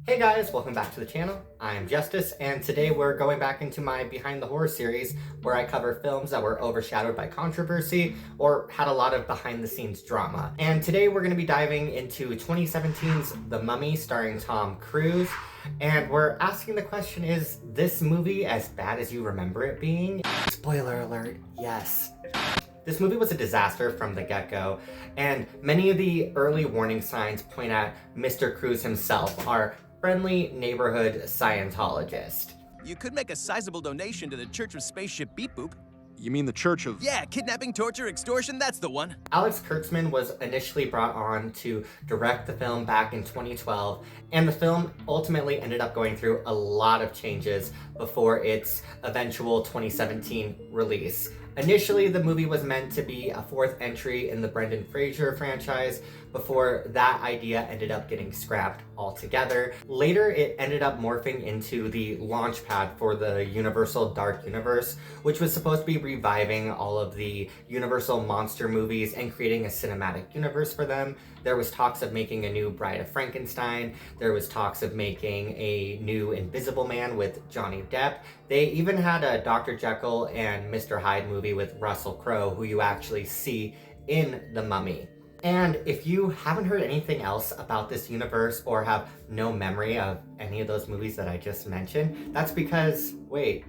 Hey guys, welcome back to the channel. I'm Justice, and today we're going back into my Behind the Horror series where I cover films that were overshadowed by controversy or had a lot of behind-the-scenes drama. And today we're going to be diving into 2017's The Mummy starring Tom Cruise, and we're asking the question, is this movie as bad as you remember it being? Spoiler alert, yes. This movie was a disaster from the get-go, and many of the early warning signs point at Mr. Cruise himself, our friendly neighborhood Scientologist. You could make a sizable donation to the Church of Spaceship Beep Boop. You mean the Church of... Yeah, kidnapping, torture, extortion, that's the one. Alex Kurtzman was initially brought on to direct the film back in 2012, and the film ultimately ended up going through a lot of changes before its eventual 2017 release. Initially, the movie was meant to be a fourth entry in the Brendan Fraser franchise before that idea ended up getting scrapped altogether. Later, it ended up morphing into the launch pad for the Universal Dark Universe, which was supposed to be reviving all of the Universal monster movies and creating a cinematic universe for them. There was talks of making a new Bride of Frankenstein. There was talks of making a new Invisible Man with Johnny Depp. They even had a Dr. Jekyll and Mr. Hyde movie with Russell Crowe, who you actually see in The Mummy. And if you haven't heard anything else about this universe or have no memory of any of those movies that I just mentioned, that's because, wait,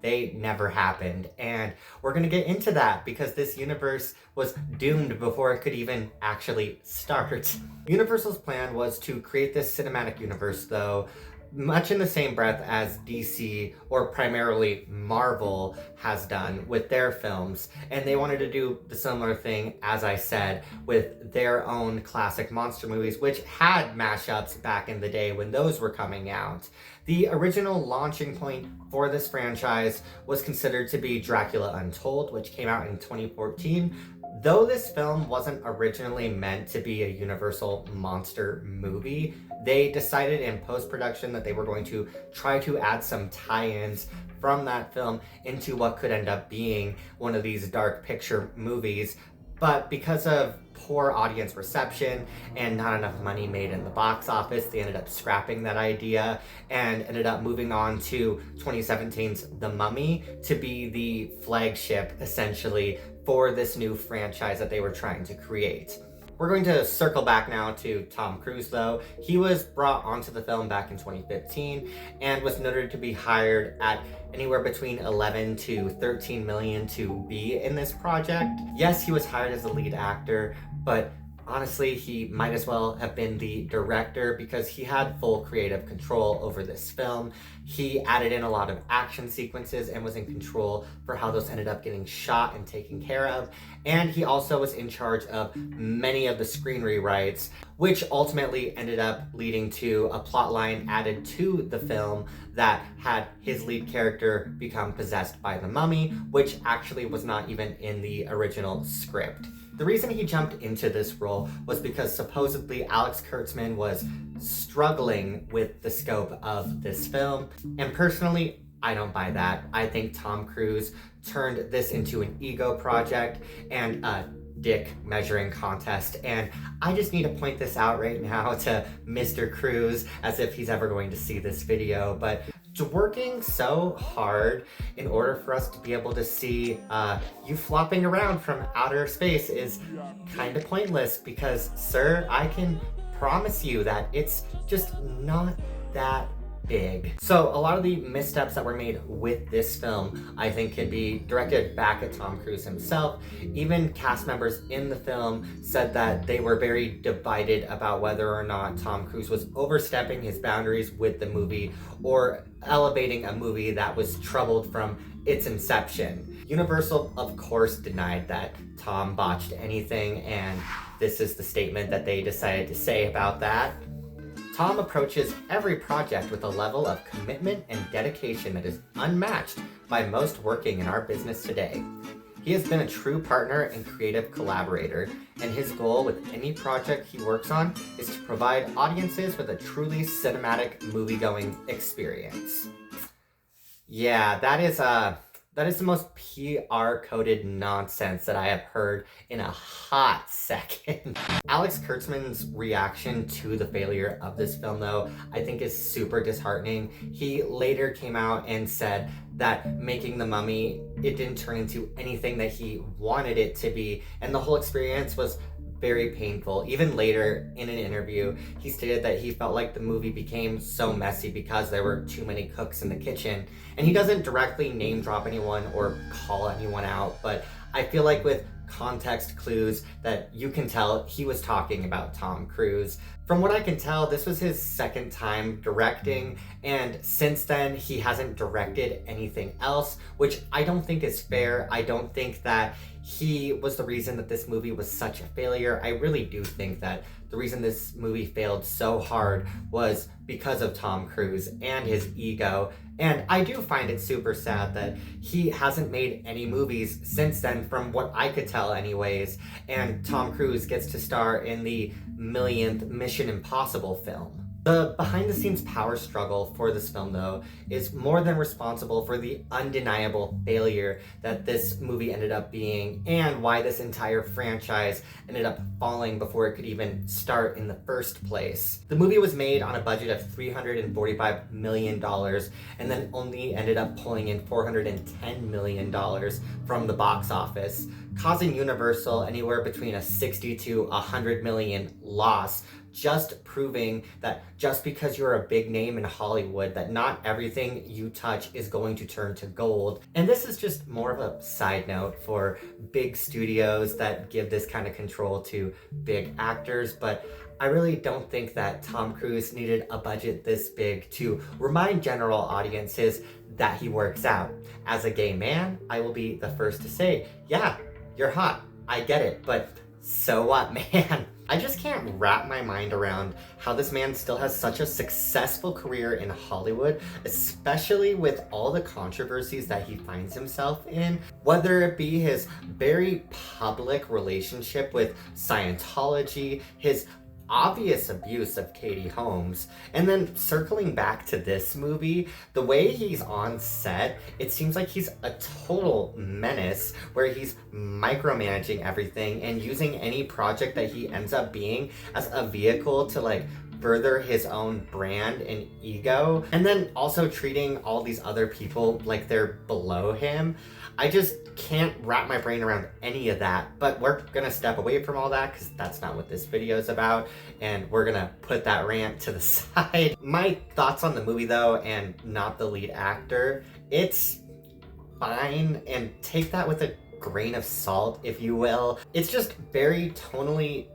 they never happened. And we're gonna get into that because this universe was doomed before it could even actually start. Universal's plan was to create this cinematic universe, though, much in the same breath as DC, or primarily Marvel, has done with their films. And they wanted to do the similar thing, as I said, with their own classic monster movies, which had mashups back in the day when those were coming out. The original launching point for this franchise was considered to be Dracula Untold, which came out in 2014. Though this film wasn't originally meant to be a Universal monster movie, they decided in post-production that they were going to try to add some tie-ins from that film into what could end up being one of these dark picture movies. But because of poor audience reception and not enough money made in the box office, they ended up scrapping that idea and ended up moving on to 2017's The Mummy to be the flagship, essentially, for this new franchise that they were trying to create. We're going to circle back now to Tom Cruise, though. He was brought onto the film back in 2015 and was noted to be hired at anywhere between 11 to 13 million to be in this project. Yes, he was hired as the lead actor, but honestly, he might as well have been the director because he had full creative control over this film. He added in a lot of action sequences and was in control for how those ended up getting shot and taken care of. And he also was in charge of many of the screen rewrites, which ultimately ended up leading to a plot line added to the film that had his lead character become possessed by the mummy, which actually was not even in the original script. The reason he jumped into this role was because supposedly Alex Kurtzman was struggling with the scope of this film. And personally, I don't buy that. I think Tom Cruise turned this into an ego project and a dick measuring contest. And I just need to point this out right now to Mr. Cruise, as if he's ever going to see this video. But working so hard in order for us to be able to see you flopping around from outer space is kind of pointless because, sir, I can promise you that it's just not that big. So a lot of the missteps that were made with this film, I think, can be directed back at Tom Cruise himself. Even cast members in the film said that they were very divided about whether or not Tom Cruise was overstepping his boundaries with the movie or elevating a movie that was troubled from its inception. Universal, of course, denied that Tom botched anything, and this is the statement that they decided to say about that. Tom approaches every project with a level of commitment and dedication that is unmatched by most working in our business today. He has been a true partner and creative collaborator, and his goal with any project he works on is to provide audiences with a truly cinematic movie-going experience. Yeah, that is That is the most PR-coded nonsense that I have heard in a hot second. Alex Kurtzman's reaction to the failure of this film, though, I think is super disheartening. He later came out and said that making The Mummy, it didn't turn into anything that he wanted it to be, and the whole experience was very painful. Even later in an interview, he stated that he felt like the movie became so messy because there were too many cooks in the kitchen. And he doesn't directly name drop anyone or call anyone out, but I feel like with context clues that you can tell he was talking about Tom Cruise. From what I can tell, this was his second time directing, and since then he hasn't directed anything else, which I don't think is fair. I don't think that he was the reason that this movie was such a failure. I really do think that the reason this movie failed so hard was because of Tom Cruise and his ego. And I do find it super sad that he hasn't made any movies since then, from what I could tell anyways, and Tom Cruise gets to star in the millionth Mission Impossible film. The behind-the-scenes power struggle for this film, though, is more than responsible for the undeniable failure that this movie ended up being, and why this entire franchise ended up falling before it could even start in the first place. The movie was made on a budget of $345 million, and then only ended up pulling in $410 million from the box office, causing Universal anywhere between a 60 to 100 million loss, just proving that just because you're a big name in Hollywood, that not everything you touch is going to turn to gold. And this is just more of a side note for big studios that give this kind of control to big actors, but I really don't think that Tom Cruise needed a budget this big to remind general audiences that he works out. As a gay man, I will be the first to say, yeah, you're hot, I get it, but so what, man? I just can't wrap my mind around how this man still has such a successful career in Hollywood, especially with all the controversies that he finds himself in, whether it be his very public relationship with Scientology, his obvious abuse of Katie Holmes, and then circling back to this movie, the way he's on set, it seems like he's a total menace where he's micromanaging everything and using any project that he ends up being as a vehicle to like further his own brand and ego, and then also treating all these other people like they're below him. I just can't wrap my brain around any of that, but we're gonna step away from all that because that's not what this video is about, and we're gonna put that rant to the side. My thoughts on the movie, though, and not the lead actor, it's fine, and take that with a grain of salt, if you will. It's just very tonally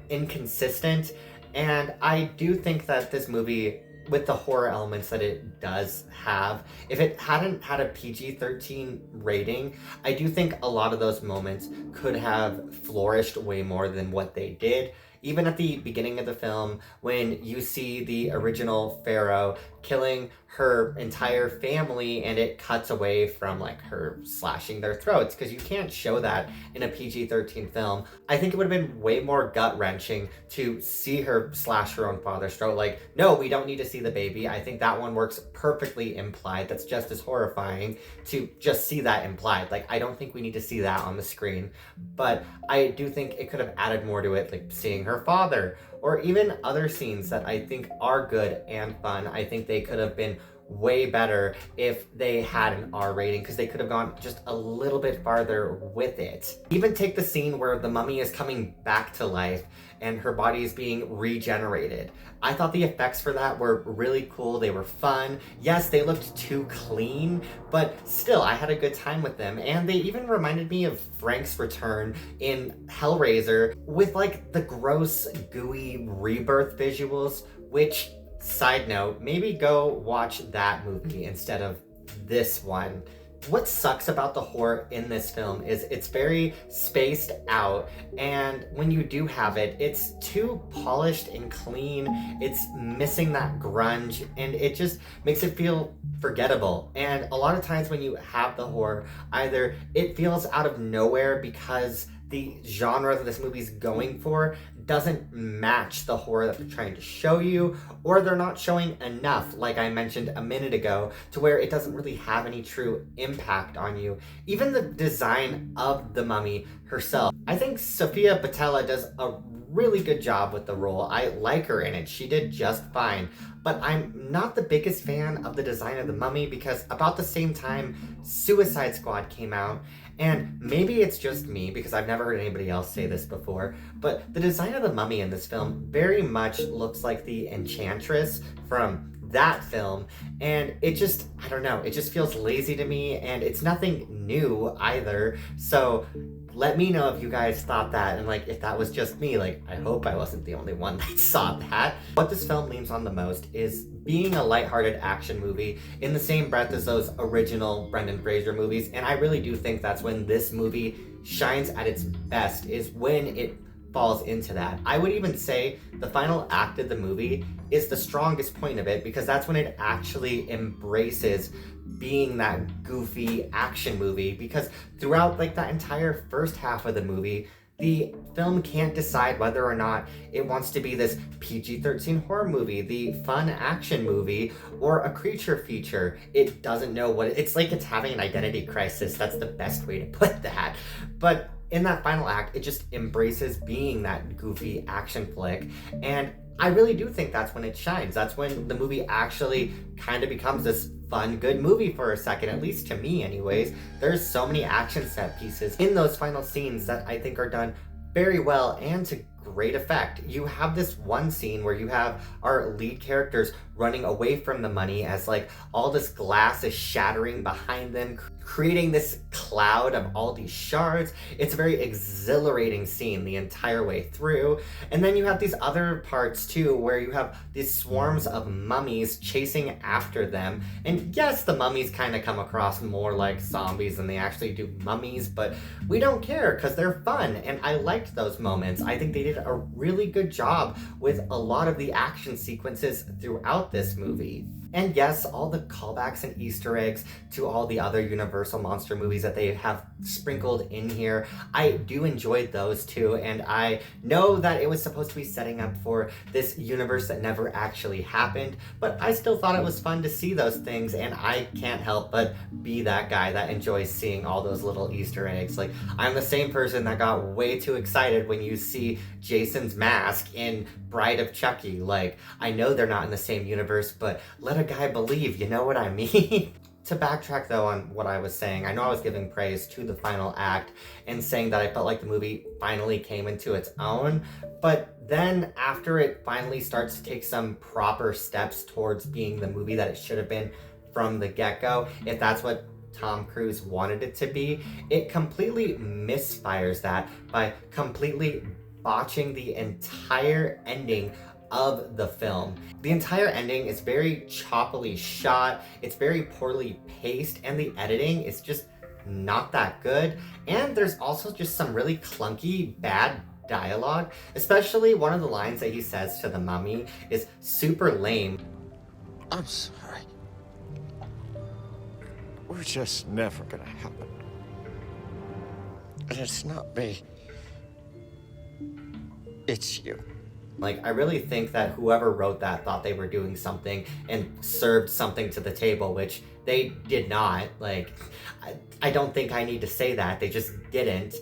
inconsistent, and I do think that this movie, with the horror elements that it does have, if it hadn't had a PG-13 rating, I do think a lot of those moments could have flourished way more than what they did. Even at the beginning of the film, when you see the original Pharaoh killing her entire family and it cuts away from like her slashing their throats, because you can't show that in a PG-13 film. I think it would have been way more gut-wrenching to see her slash her own father's throat. Like, no, we don't need to see the baby. I think that one works perfectly implied. That's just as horrifying to just see that implied. Like, I don't think we need to see that on the screen, but I do think it could have added more to it, like seeing her father, or even other scenes that I think are good and fun. I think they could have been way better if they had an R rating, because they could have gone just a little bit farther with it. Even take the scene where the mummy is coming back to life and her body is being regenerated. I thought the effects for that were really cool. They were fun. Yes, they looked too clean, but still, I had a good time with them. And they even reminded me of Frank's return in Hellraiser with like the gross, gooey rebirth visuals, which, side note, maybe go watch that movie instead of this one. What sucks about the horror in this film is it's very spaced out, and when you do have it, it's too polished and clean. It's missing that grunge, and it just makes it feel forgettable. And a lot of times when you have the horror, either it feels out of nowhere because the genre that this movie's going for doesn't match the horror that they're trying to show you, or they're not showing enough, like I mentioned a minute ago, to where it doesn't really have any true impact on you. Even the design of the mummy herself, I think Sofia Boutella does a really good job with the role. I like her in it. She did just fine. But I'm not the biggest fan of the design of the mummy because about the same time Suicide Squad came out, and maybe it's just me because I've never heard anybody else say this before, but the design of the mummy in this film very much looks like the Enchantress from that film, and it just, I don't know, it just feels lazy to me, and it's nothing new either. So let me know if you guys thought that, and like if that was just me. Like, I hope I wasn't the only one that saw that. What this film leans on the most is being a lighthearted action movie in the same breath as those original Brendan Fraser movies, and I really do think that's when this movie shines at its best, is when it falls into that. I would even say the final act of the movie is the strongest point of it, because that's when it actually embraces being that goofy action movie, because throughout like that entire first half of the movie, the film can't decide whether or not it wants to be this PG-13 horror movie, the fun action movie, or a creature feature. It doesn't know what it's like. It's having an identity crisis. That's the best way to put that. But in that final act, it just embraces being that goofy action flick, and I really do think that's when it shines. That's when the movie actually kind of becomes this fun, good movie for a second, at least to me anyways. There's so many action set pieces in those final scenes that I think are done very well and to great effect. You have this one scene where you have our lead characters running away from the money as like all this glass is shattering behind them, creating this cloud of all these shards. It's a very exhilarating scene the entire way through. And then you have these other parts too, where you have these swarms of mummies chasing after them. And yes, the mummies kind of come across more like zombies than they actually do mummies, but we don't care because they're fun. And I liked those moments. I think they did a really good job with a lot of the action sequences throughout this movie. And yes, all the callbacks and Easter eggs to all the other Universal monster movies that they have sprinkled in here, I do enjoy those too, and I know that it was supposed to be setting up for this universe that never actually happened, but I still thought it was fun to see those things, and I can't help but be that guy that enjoys seeing all those little Easter eggs. Like, I'm the same person that got way too excited when you see Jason's mask in Bride of Chucky. Like, I know they're not in the same universe, but let a guy believe, you know what I mean? To backtrack though on what I was saying, I know I was giving praise to the final act and saying that I felt like the movie finally came into its own, but then after it finally starts to take some proper steps towards being the movie that it should have been from the get-go, if that's what Tom Cruise wanted it to be, it completely misfires that by completely botching the entire ending of the film. The entire ending is very choppily shot, it's very poorly paced, and the editing is just not that good. And there's also just some really clunky, bad dialogue, especially one of the lines that he says to the mummy is super lame. I'm sorry. We're just never gonna happen. And it's not me. It's you. Like, I really think that whoever wrote that thought they were doing something and served something to the table, which they did not. Like, I don't think I need to say that. They just didn't.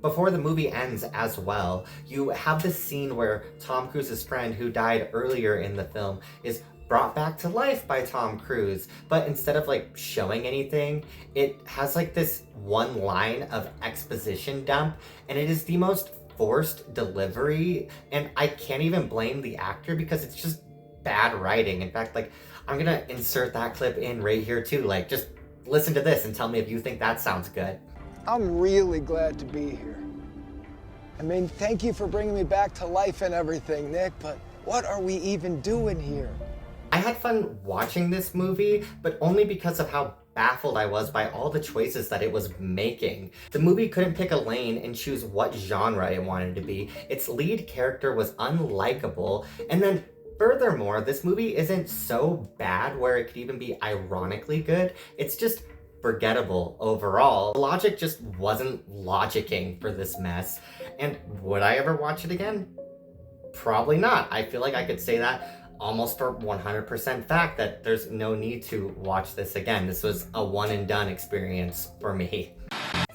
Before the movie ends as well, you have this scene where Tom Cruise's friend who died earlier in the film is brought back to life by Tom Cruise, but instead of like showing anything, it has like this one line of exposition dump, and it is the most forced delivery, and I can't even blame the actor because it's just bad writing. In fact, like, I'm gonna insert that clip in right here too. Like, just listen to this and tell me if you think that sounds good. I'm really glad to be here. I mean, thank you for bringing me back to life and everything, Nick, but what are we even doing here? I had fun watching this movie, but only because of how baffled I was by all the choices that it was making. The movie couldn't pick a lane and choose what genre it wanted to be. Its lead character was unlikable, and then furthermore, this movie isn't so bad where it could even be ironically good. It's just forgettable overall. The logic just wasn't logicking for this mess. And would I ever watch it again? Probably not. I feel like I could say that almost for 100% fact that there's no need to watch this again. This was a one and done experience for me.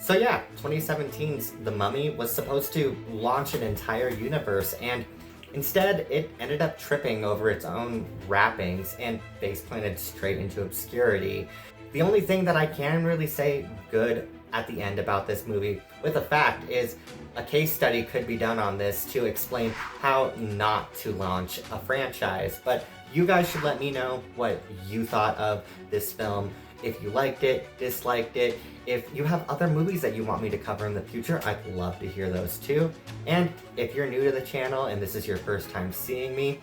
So yeah, 2017's The Mummy was supposed to launch an entire universe, and instead it ended up tripping over its own wrappings and face-planted straight into obscurity. The only thing that I can really say good at the end about this movie with a fact is a case study could be done on this to explain how not to launch a franchise. But you guys should let me know what you thought of this film. If you liked it, disliked it, if you have other movies that you want me to cover in the future, I'd love to hear those too. And if you're new to the channel and this is your first time seeing me,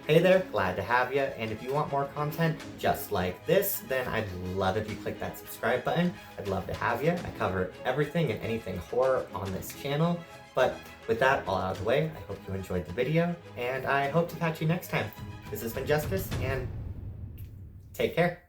hey there, glad to have you. And if you want more content just like this, then I'd love if you click that subscribe button. I'd love to have you. I cover everything and anything horror on this channel. But with that all out of the way, I hope you enjoyed the video, and I hope to catch you next time. This has been Justice, and take care.